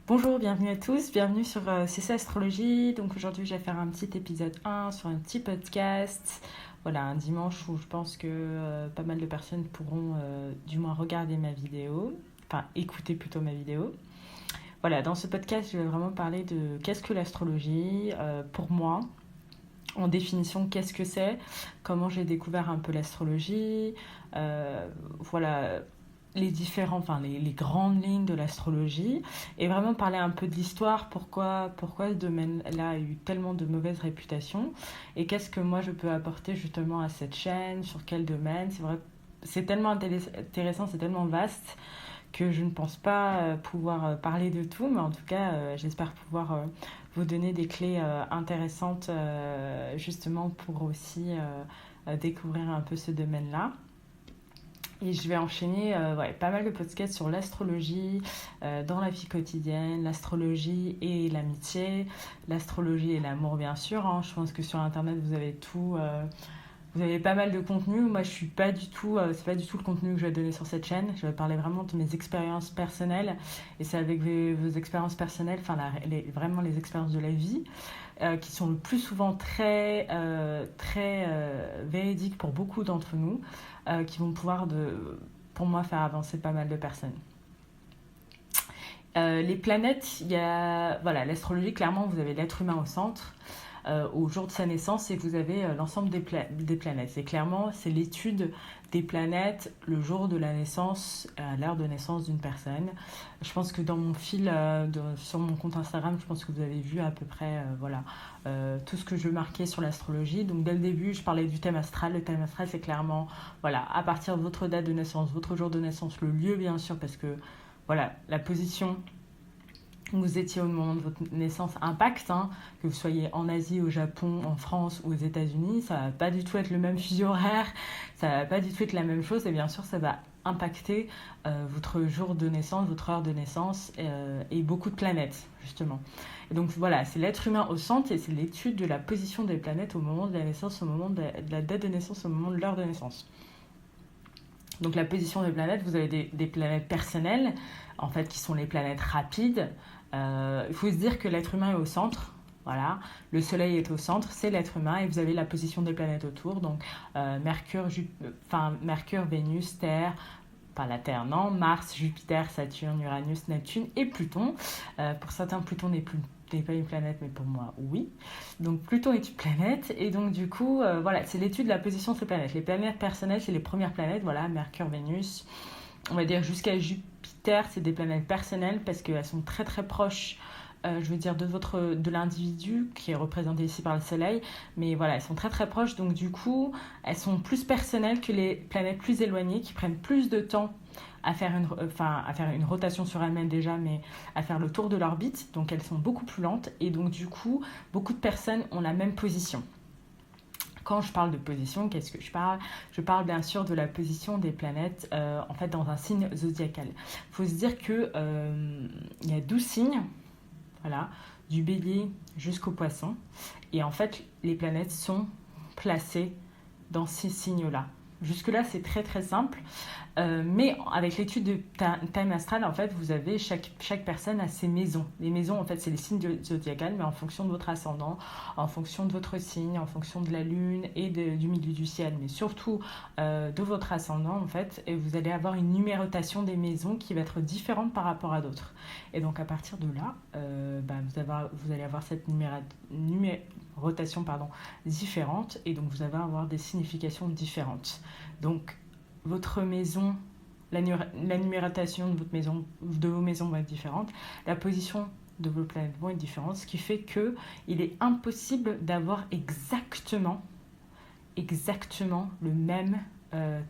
Bonjour, bienvenue à tous, bienvenue sur C'est ça Astrologie. Donc aujourd'hui je vais faire un petit épisode 1 sur un petit podcast. Voilà, un dimanche où je pense que pas mal de personnes pourront du moins regarder ma vidéo, enfin écouter plutôt ma vidéo. Voilà, dans ce podcast je vais vraiment parler de qu'est-ce que l'astrologie pour moi. En définition, qu'est-ce que c'est, comment j'ai découvert un peu l'astrologie, voilà, les grandes lignes de l'astrologie, et vraiment parler un peu de l'histoire, pourquoi ce domaine-là a eu tellement de mauvaise réputation, et qu'est-ce que moi je peux apporter justement à cette chaîne, sur quel domaine. C'est vrai, c'est tellement intéressant, c'est tellement vaste que je ne pense pas pouvoir parler de tout, mais en tout cas, j'espère pouvoir vous donner des clés intéressantes justement pour aussi découvrir un peu ce domaine-là. Et je vais enchaîner pas mal de podcasts sur l'astrologie dans la vie quotidienne, l'astrologie et l'amitié, l'astrologie et l'amour bien sûr. Hein. Je pense que sur Internet, vous avez tout. Vous avez pas mal de contenu. Moi, je suis pas du tout, c'est pas du tout le contenu que je vais donner sur cette chaîne. Je vais parler vraiment de mes expériences personnelles. Et c'est avec vos expériences personnelles, enfin vraiment les expériences de la vie, qui sont le plus souvent très véridiques pour beaucoup d'entre nous, qui vont pouvoir, pour moi, faire avancer pas mal de personnes. Les planètes, voilà, l'astrologie, clairement, vous avez l'être humain au centre. Au jour de sa naissance et vous avez l'ensemble des planètes. Et clairement, c'est l'étude des planètes le jour de la naissance, à l'heure de naissance d'une personne. Je pense que dans mon fil, sur mon compte Instagram, je pense que vous avez vu à peu près tout ce que je marquais sur l'astrologie. Donc dès le début, je parlais du thème astral. Le thème astral, c'est clairement voilà, à partir de votre date de naissance, votre jour de naissance, le lieu bien sûr, parce que voilà, la position où vous étiez au moment de votre naissance impacte, hein, que vous soyez en Asie, au Japon, en France ou aux États-Unis, ça va pas du tout être le même fuseau horaire, ça va pas du tout être la même chose, et bien sûr ça va impacter votre jour de naissance, votre heure de naissance et beaucoup de planètes justement. Et donc voilà, c'est l'être humain au centre et c'est l'étude de la position des planètes au moment de la naissance, au moment de la date de naissance, au moment de l'heure de naissance. Donc la position des planètes, vous avez des planètes personnelles, en fait, qui sont les planètes rapides. Il faut se dire que l'être humain est au centre. Voilà, le Soleil est au centre, c'est l'être humain, et vous avez la position des planètes autour. Donc Mercure, Vénus, Terre, pas la Terre, non, Mars, Jupiter, Saturne, Uranus, Neptune et Pluton. Pour certains, Pluton n'est pas une planète, mais pour moi, oui. Donc Pluton est une planète, et donc du coup, voilà, c'est l'étude de la position de ces planètes. Les planètes personnelles, c'est les premières planètes, voilà, Mercure, Vénus, on va dire jusqu'à Jupiter, c'est des planètes personnelles parce qu'elles sont très très proches, je veux dire, de l'individu qui est représenté ici par le Soleil, mais voilà, elles sont très très proches, donc du coup, elles sont plus personnelles que les planètes plus éloignées qui prennent plus de temps à faire une rotation sur elles-mêmes déjà, mais à faire le tour de l'orbite, donc elles sont beaucoup plus lentes, et donc du coup, beaucoup de personnes ont la même position. Quand je parle de position, qu'est-ce que je parle? Je parle bien sûr de la position des planètes en fait dans un signe zodiacal. Il faut se dire que il y a 12 signes, voilà, du bélier jusqu'au poisson. Et en fait, les planètes sont placées dans ces signes-là. Jusque-là, c'est très très simple. Mais avec l'étude de Time Astral, en fait, vous avez chaque personne a ses maisons. Les maisons, en fait, c'est les signes zodiacales, mais en fonction de votre ascendant, en fonction de votre signe, en fonction de la lune et du milieu du ciel, mais surtout de votre ascendant, en fait, et vous allez avoir une numérotation des maisons qui va être différente par rapport à d'autres. Et donc, à partir de là, vous allez avoir cette numérotation différente, et donc vous allez avoir des significations différentes. Donc, votre maison, la numérotation de vos maisons va être différente, la position de vos planètes vont être différentes, ce qui fait qu'il est impossible d'avoir exactement le même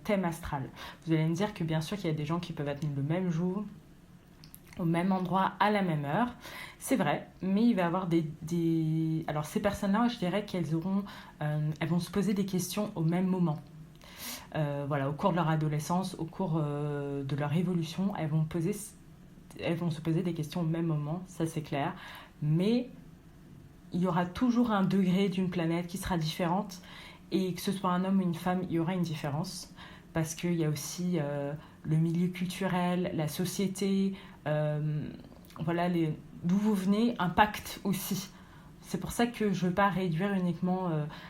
thème astral. Vous allez me dire que bien sûr qu'il y a des gens qui peuvent être nés le même jour, au même endroit, à la même heure. C'est vrai, mais il va y avoir Alors ces personnes-là, je dirais qu'elles vont se poser des questions au même moment. Au cours de leur adolescence, au cours de leur évolution, elles vont se poser des questions au même moment, ça c'est clair. Mais il y aura toujours un degré d'une planète qui sera différente, et que ce soit un homme ou une femme, il y aura une différence. Parce qu'il y a aussi le milieu culturel, la société, d'où vous venez impacte aussi. C'est pour ça que je ne veux pas réduire uniquement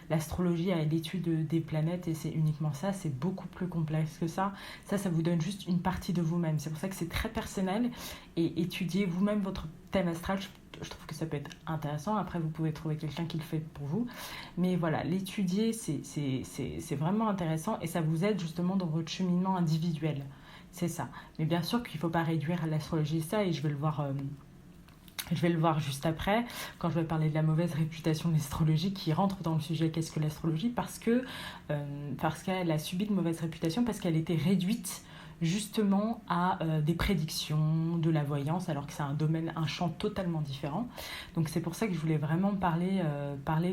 l'astrologie à l'étude des planètes et c'est uniquement ça, c'est beaucoup plus complexe que ça. Ça vous donne juste une partie de vous-même. C'est pour ça que c'est très personnel et étudier vous-même votre thème astral, je trouve que ça peut être intéressant. Après, vous pouvez trouver quelqu'un qui le fait pour vous. Mais voilà, l'étudier, c'est vraiment intéressant et ça vous aide justement dans votre cheminement individuel. C'est ça. Mais bien sûr qu'il ne faut pas réduire l'astrologie ça et je vais le voir... juste après, quand je vais parler de la mauvaise réputation de l'astrologie qui rentre dans le sujet qu'est-ce que l'astrologie, parce qu'elle a subi de mauvaise réputation, parce qu'elle était réduite justement à des prédictions, de la voyance, alors que c'est un champ totalement différent. Donc c'est pour ça que je voulais vraiment parler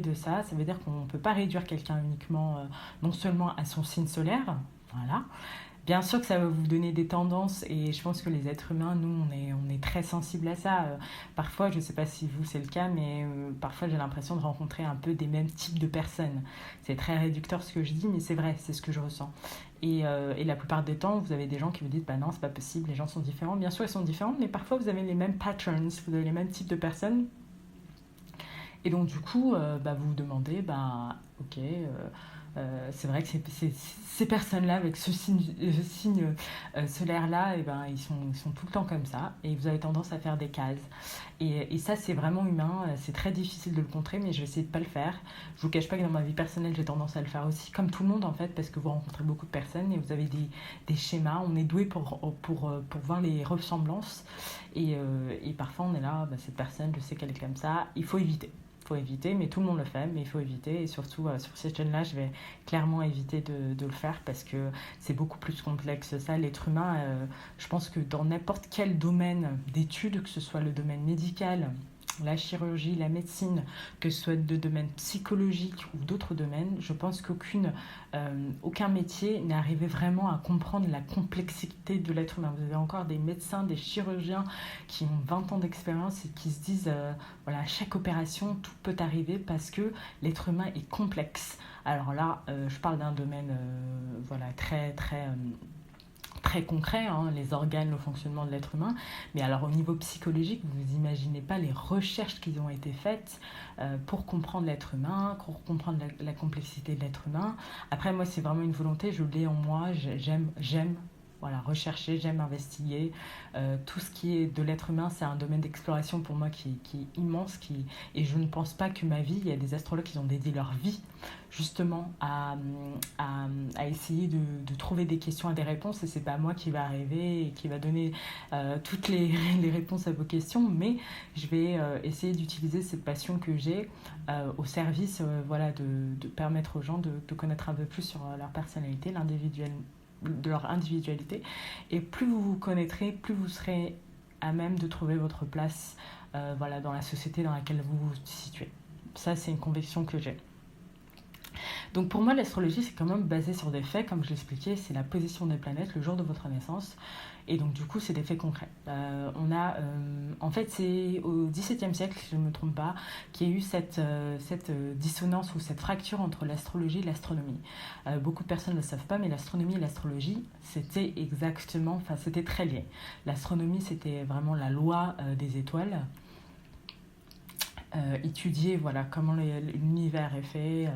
de ça. Ça veut dire qu'on ne peut pas réduire quelqu'un uniquement, non seulement à son signe solaire, voilà. Bien sûr que ça va vous donner des tendances et je pense que les êtres humains, nous, on est très sensibles à ça. Parfois, je ne sais pas si vous c'est le cas, mais parfois j'ai l'impression de rencontrer un peu des mêmes types de personnes. C'est très réducteur ce que je dis, mais c'est vrai, c'est ce que je ressens. Et la plupart des temps, vous avez des gens qui vous disent bah non, c'est pas possible, les gens sont différents. Bien sûr, ils sont différents, mais parfois vous avez les mêmes patterns, vous avez les mêmes types de personnes. Et donc du coup, vous vous demandez, ok, c'est vrai que ces personnes-là, avec ce signe solaire-là, ils sont tout le temps comme ça. Et vous avez tendance à faire des cases. Et ça, c'est vraiment humain. C'est très difficile de le contrer, mais je vais essayer de ne pas le faire. Je ne vous cache pas que dans ma vie personnelle, j'ai tendance à le faire aussi, comme tout le monde en fait, parce que vous rencontrez beaucoup de personnes et vous avez des schémas. On est doué pour voir les ressemblances. Et parfois, on est là, cette personne, je sais qu'elle est comme ça. Il faut éviter, mais tout le monde le fait, mais il faut éviter. Et surtout, sur cette chaîne-là, je vais clairement éviter de le faire parce que c'est beaucoup plus complexe que ça. L'être humain, je pense que dans n'importe quel domaine d'études, que ce soit le domaine médical, la chirurgie, la médecine, que ce soit de domaine psychologique ou d'autres domaines, je pense aucun métier n'est arrivé vraiment à comprendre la complexité de l'être humain. Vous avez encore des médecins, des chirurgiens qui ont 20 ans d'expérience et qui se disent, voilà, à chaque opération, tout peut arriver parce que l'être humain est complexe. Alors là, je parle d'un domaine très, très très concret, les organes, le fonctionnement de l'être humain. Mais alors au niveau psychologique, vous n'imaginez pas les recherches qui ont été faites pour comprendre l'être humain, pour comprendre la complexité de l'être humain. Après, moi, c'est vraiment une volonté, je l'ai en moi, j'aime rechercher, j'aime investiguer. Tout ce qui est de l'être humain, c'est un domaine d'exploration pour moi qui est immense. Et je ne pense pas que ma vie, il y a des astrologues qui ont dédié leur vie justement à essayer de trouver des questions et des réponses. Et c'est pas moi qui va arriver et qui va donner toutes les réponses à vos questions, mais je vais essayer d'utiliser cette passion que j'ai au service de permettre aux gens de connaître un peu plus sur leur personnalité, de leur individualité. Et plus vous vous connaîtrez, plus vous serez à même de trouver votre place dans la société dans laquelle vous vous situez. Ça, c'est une conviction que j'ai. Donc pour moi, l'astrologie, c'est quand même basé sur des faits, comme je l'expliquais, c'est la position des planètes le jour de votre naissance. Et donc du coup, c'est des faits concrets. En fait, c'est au XVIIe siècle, si je ne me trompe pas, qu'il y a eu cette dissonance ou cette fracture entre l'astrologie et l'astronomie. Beaucoup de personnes ne le savent pas, mais l'astronomie et l'astrologie, c'était très lié. L'astronomie, c'était vraiment la loi des étoiles. Étudier comment l'univers est fait,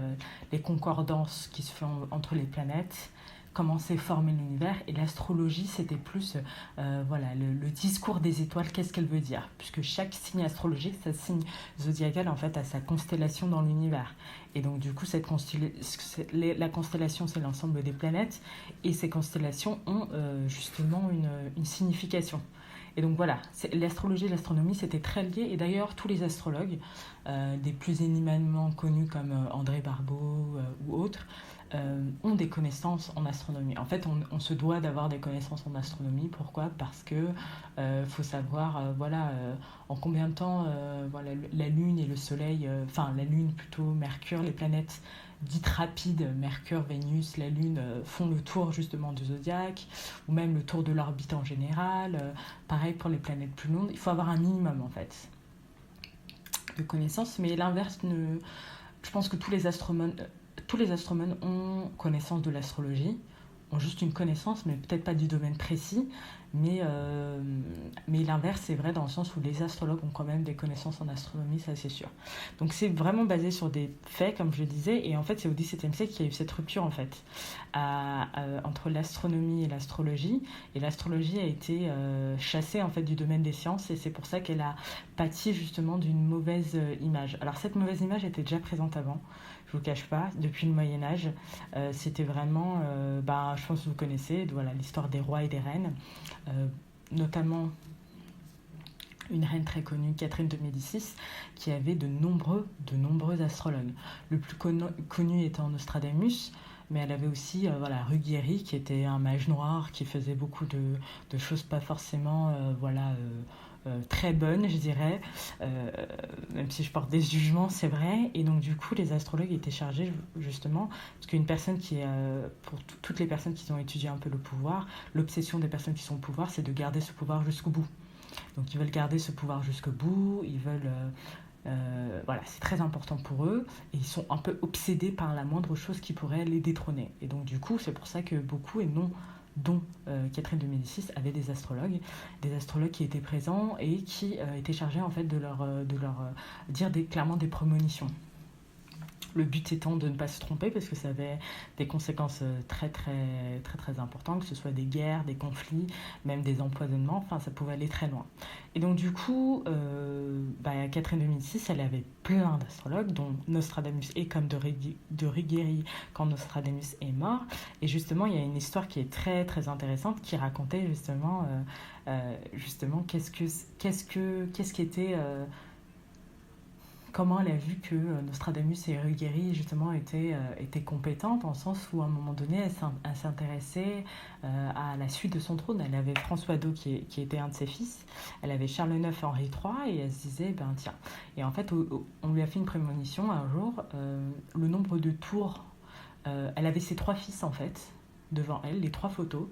les concordances qui se font entre les planètes, comment s'est formé l'univers. Et l'astrologie, c'était plus le discours des étoiles, qu'est-ce qu'elle veut dire, puisque chaque signe astrologique, sa signe zodiacal, en fait, a sa constellation dans l'univers. Et donc du coup, la constellation, c'est l'ensemble des planètes, et ces constellations ont justement une signification. Et donc voilà, l'astrologie et l'astronomie, c'était très lié. Et d'ailleurs, tous les astrologues, des plus éminemment connus comme André Barbeau ou autres, ont des connaissances en astronomie. En fait, on se doit d'avoir des connaissances en astronomie. Pourquoi ? Parce que faut savoir, en combien de temps la Lune et le Soleil, la Lune plutôt, Mercure, les planètes dites rapides, Mercure, Vénus, la Lune, font le tour justement du zodiaque, ou même le tour de l'orbite en général. Pareil pour les planètes plus longues. Il faut avoir un minimum, en fait, de connaissances. Mais l'inverse, je pense que tous les astronomes ont connaissance de l'astrologie. ont juste une connaissance, mais peut-être pas du domaine précis. Mais l'inverse, c'est vrai dans le sens où les astrologues ont quand même des connaissances en astronomie, ça c'est sûr. Donc c'est vraiment basé sur des faits, comme je le disais, et en fait c'est au XVIIe siècle qu'il y a eu cette rupture en fait entre l'astronomie et l'astrologie. Et l'astrologie a été chassée en fait du domaine des sciences, et c'est pour ça qu'elle a pâti justement d'une mauvaise image. Alors cette mauvaise image était déjà présente avant, je vous le cache pas, depuis le Moyen Âge. C'était vraiment, je pense que vous connaissez, voilà, l'histoire des rois et des reines, notamment une reine très connue, Catherine de Médicis, qui avait de nombreux astrologues. Le plus connu étant Nostradamus, mais elle avait aussi Ruggieri, qui était un mage noir, qui faisait beaucoup de choses pas forcément très bonnes, je dirais, même si je porte des jugements, c'est vrai. Et donc du coup, les astrologues étaient chargés justement, parce qu'une personne pour toutes les personnes qui ont étudié un peu le pouvoir, l'obsession des personnes qui sont au pouvoir, c'est de garder ce pouvoir jusqu'au bout. Donc ils veulent garder ce pouvoir jusqu'au bout, ils veulent... c'est très important pour eux et ils sont un peu obsédés par la moindre chose qui pourrait les détrôner. Et donc du coup, c'est pour ça que beaucoup, et non dont Catherine de Médicis, avaient des astrologues qui étaient présents et qui étaient chargés en fait de leur dire clairement des prémonitions. Le but étant de ne pas se tromper parce que ça avait des conséquences très très très très importantes, que ce soit des guerres, des conflits, même des empoisonnements, enfin ça pouvait aller très loin. Et donc du coup, Catherine de Médicis, elle avait plein d'astrologues, dont Nostradamus et comme de Ruggieri quand Nostradamus est mort. Et justement, il y a une histoire qui est très très intéressante qui racontait justement qu'est-ce qui était comment elle a vu que Nostradamus et Ruggieri justement étaient compétentes, dans le sens où à un moment donné elle s'intéressait à la suite de son trône. Elle avait François II qui était un de ses fils, elle avait Charles IX, Henri III, et elle se disait tiens. Et en fait on lui a fait une prémonition un jour, le nombre de tours, elle avait ses 3 fils en fait devant elle, les 3 photos.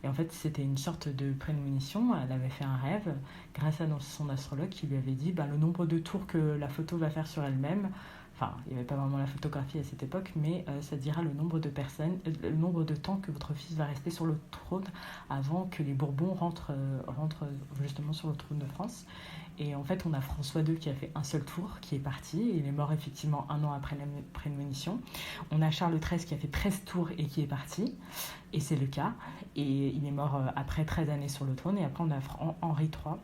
Et en fait, c'était une sorte de prémonition. Elle avait fait un rêve grâce à son astrologue qui lui avait dit le nombre de tours que la photo va faire sur elle-même. Enfin, il n'y avait pas vraiment la photographie à cette époque, mais ça dira le nombre de personnes, le nombre de temps que votre fils va rester sur le trône avant que les Bourbons rentrent justement sur le trône de France. Et en fait, on a François II qui a fait un seul tour, qui est parti. Il est mort effectivement 1 an après la prémonition. On a Charles XIII qui a fait 13 tours et qui est parti. Et c'est le cas. Et il est mort après 13 années sur le trône. Et après, on a Henri III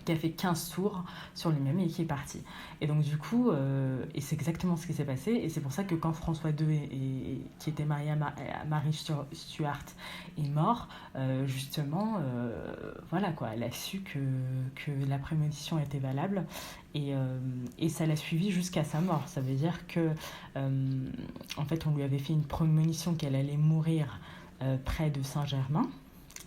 qui a fait 15 tours sur lui-même et qui est parti. Et donc du coup, et c'est exactement ce qui s'est passé, et c'est pour ça que quand François II, qui était marié à Marie Stuart, est mort, justement, elle a su que la prémonition était valable, et ça l'a suivi jusqu'à sa mort. Ça veut dire que, en fait, on lui avait fait une prémonition qu'elle allait mourir près de Saint-Germain.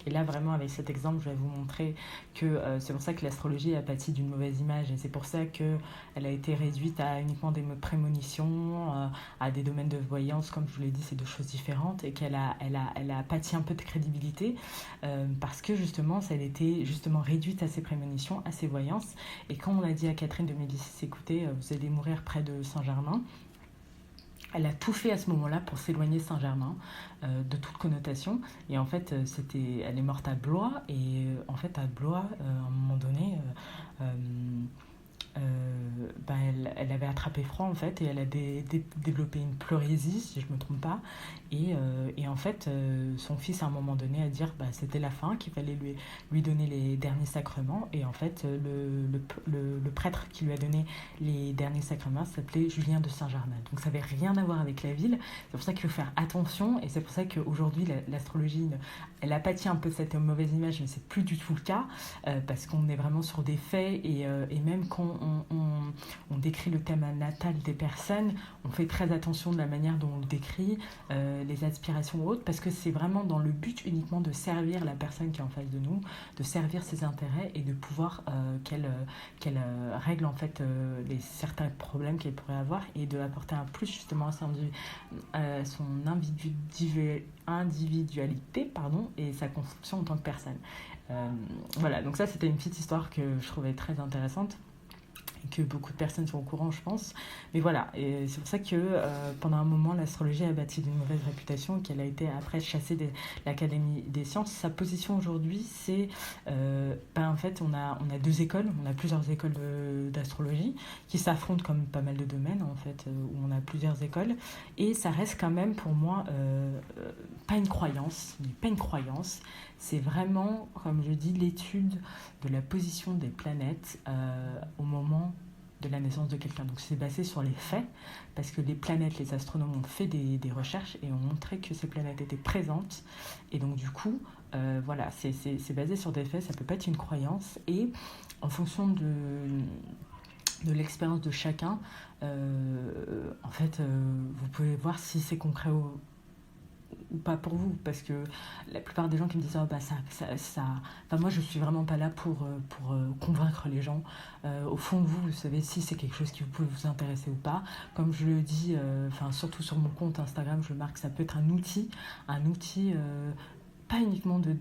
Et là, vraiment, avec cet exemple, je vais vous montrer que c'est pour ça que l'astrologie a pâti d'une mauvaise image. Et c'est pour ça qu'elle a été réduite à uniquement des prémonitions, à des domaines de voyance. Comme je vous l'ai dit, c'est 2 choses différentes. Et qu'elle a pâti un peu de crédibilité parce que justement, elle était justement réduite à ses prémonitions, à ses voyances. Et quand on a dit à Catherine de Médicis, écoutez, vous allez mourir près de Saint-Germain, elle a tout fait à ce moment-là pour s'éloigner de Saint-Germain, de toute connotation. Et en fait, elle est morte à Blois. Et en fait, à Blois, à un moment donné, elle avait attrapé froid en fait, et elle a développé une pleurésie, si je ne me trompe pas. Et en fait, son fils à un moment donné a dit c'était la fin, qu'il fallait lui donner les derniers sacrements. Et en fait, le prêtre qui lui a donné les derniers sacrements s'appelait Julien de Saint-Germain. Donc ça n'avait rien à voir avec la ville. C'est pour ça qu'il faut faire attention, et c'est pour ça qu'aujourd'hui l'astrologie, elle a pâti un peu de cette mauvaise image, mais c'est plus du tout le cas, parce qu'on est vraiment sur des faits, et même quand on décrit le thème natal des personnes, on fait très attention de la manière dont on le décrit, les aspirations ou autres, parce que c'est vraiment dans le but uniquement de servir la personne qui est en face de nous, de servir ses intérêts, et de pouvoir qu'elle règle en fait certains problèmes qu'elle pourrait avoir, et de apporter un plus justement à son individualité, et sa construction en tant que personne. Voilà, donc ça c'était une petite histoire que je trouvais très intéressante. et que beaucoup de personnes sont au courant, je pense. Mais voilà, et c'est pour ça que pendant un moment, l'astrologie a bâti d'une mauvaise réputation et qu'elle a été après chassée de l'Académie des sciences. Sa position aujourd'hui, c'est, en fait, on a deux écoles, on a plusieurs écoles d'astrologie qui s'affrontent comme pas mal de domaines, en fait, où on a plusieurs écoles. Et ça reste quand même, pour moi, pas une croyance, mais pas une croyance. C'est vraiment, comme je dis, l'étude de la position des planètes au moment de la naissance de quelqu'un. Donc c'est basé sur les faits, parce que les planètes, les astronomes ont fait des recherches et ont montré que ces planètes étaient présentes. Et donc du coup, voilà, c'est basé sur des faits, ça peut pas être une croyance. Et en fonction de l'expérience de chacun, en fait, vous pouvez voir si c'est concret ou pas pour vous, parce que la plupart des gens qui me disent moi je suis vraiment pas là pour convaincre les gens. Au fond de vous, vous savez si c'est quelque chose qui vous peut vous intéresser ou pas. Comme je le dis, surtout sur mon compte Instagram, je le marque, ça peut être un outil pas uniquement de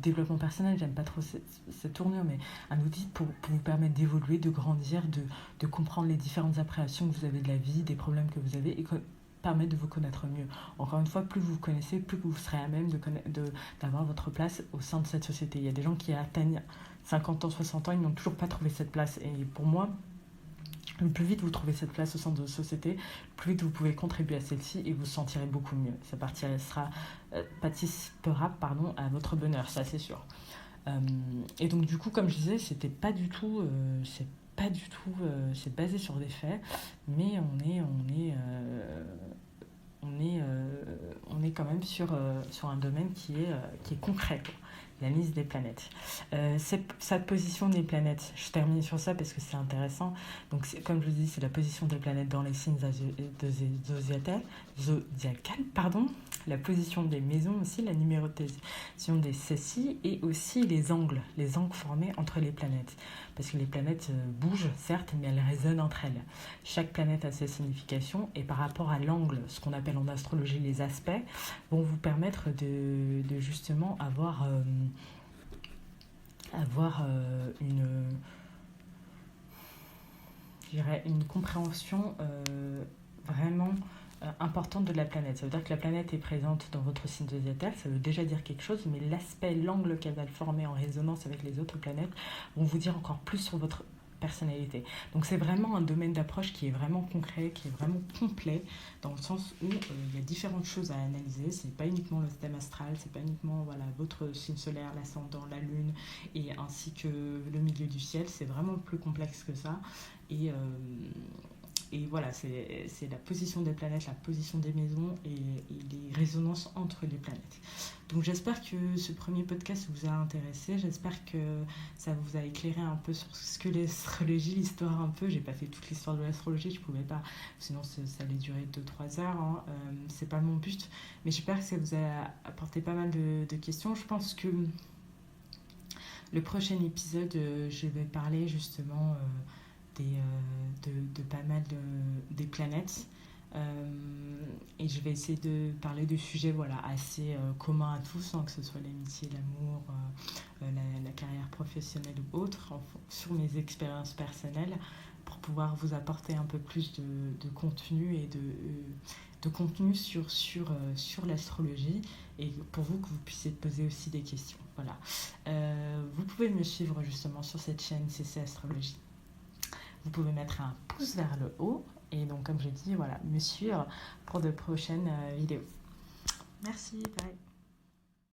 développement personnel, j'aime pas trop cette tournure, mais un outil pour vous permettre d'évoluer, de grandir, de comprendre les différentes appréhensions que vous avez de la vie, des problèmes que vous avez, et permettre de vous connaître mieux. Encore une fois, plus vous vous connaissez, plus vous serez à même d'avoir votre place au sein de cette société. Il y a des gens qui atteignent 50 ans, 60 ans, ils n'ont toujours pas trouvé cette place. Et pour moi, le plus vite vous trouvez cette place au sein de la société, le plus vite vous pouvez contribuer à celle-ci et vous vous sentirez beaucoup mieux. Ça participera à votre bonheur, ça c'est sûr. Et donc du coup, comme je disais, c'est basé sur des faits, mais on est quand même sur un domaine qui est concret, quoi. L'analyse des planètes. Cette position des planètes, je termine sur ça parce que c'est intéressant. Donc, comme je vous dis, c'est la position des planètes dans les signes zodiacales, la position des maisons aussi, la numérotation des ceci et aussi les angles formés entre les planètes. Parce que les planètes bougent, certes, mais elles résonnent entre elles. Chaque planète a ses significations et par rapport à l'angle, ce qu'on appelle en astrologie les aspects, vont vous permettre de justement avoir une compréhension vraiment importante de la planète. Ça veut dire que la planète est présente dans votre signe zodiacal, ça veut déjà dire quelque chose, mais l'angle qu'elle va former en résonance avec les autres planètes vont vous dire encore plus sur votre personnalité. Donc c'est vraiment un domaine d'approche qui est vraiment concret, qui est vraiment complet, dans le sens où il y a différentes choses à analyser. C'est pas uniquement le système astral, c'est pas uniquement votre signe solaire, l'ascendant, la lune, et ainsi que le milieu du ciel. C'est vraiment plus complexe que ça. Et voilà, c'est la position des planètes, la position des maisons et les résonances entre les planètes. Donc j'espère que ce premier podcast vous a intéressé, j'espère que ça vous a éclairé un peu sur ce que l'astrologie, l'histoire un peu. J'ai pas fait toute l'histoire de l'astrologie, je pouvais pas, sinon ça allait durer 2-3 heures, hein. C'est pas mon but, mais j'espère que ça vous a apporté pas mal de questions. Je pense que le prochain épisode, je vais parler justement de pas mal des planètes. Et je vais essayer de parler de sujets assez communs à tous, hein, que ce soit l'amitié, l'amour, la carrière professionnelle ou autre, sur mes expériences personnelles, pour pouvoir vous apporter un peu plus de contenu et de contenu sur l'astrologie, et pour vous que vous puissiez poser aussi des questions. Voilà. Vous pouvez me suivre justement sur cette chaîne CC Astrologie. Vous pouvez mettre un pouce vers le haut et donc, comme je dis, me suivre pour de prochaines vidéos. Merci, bye.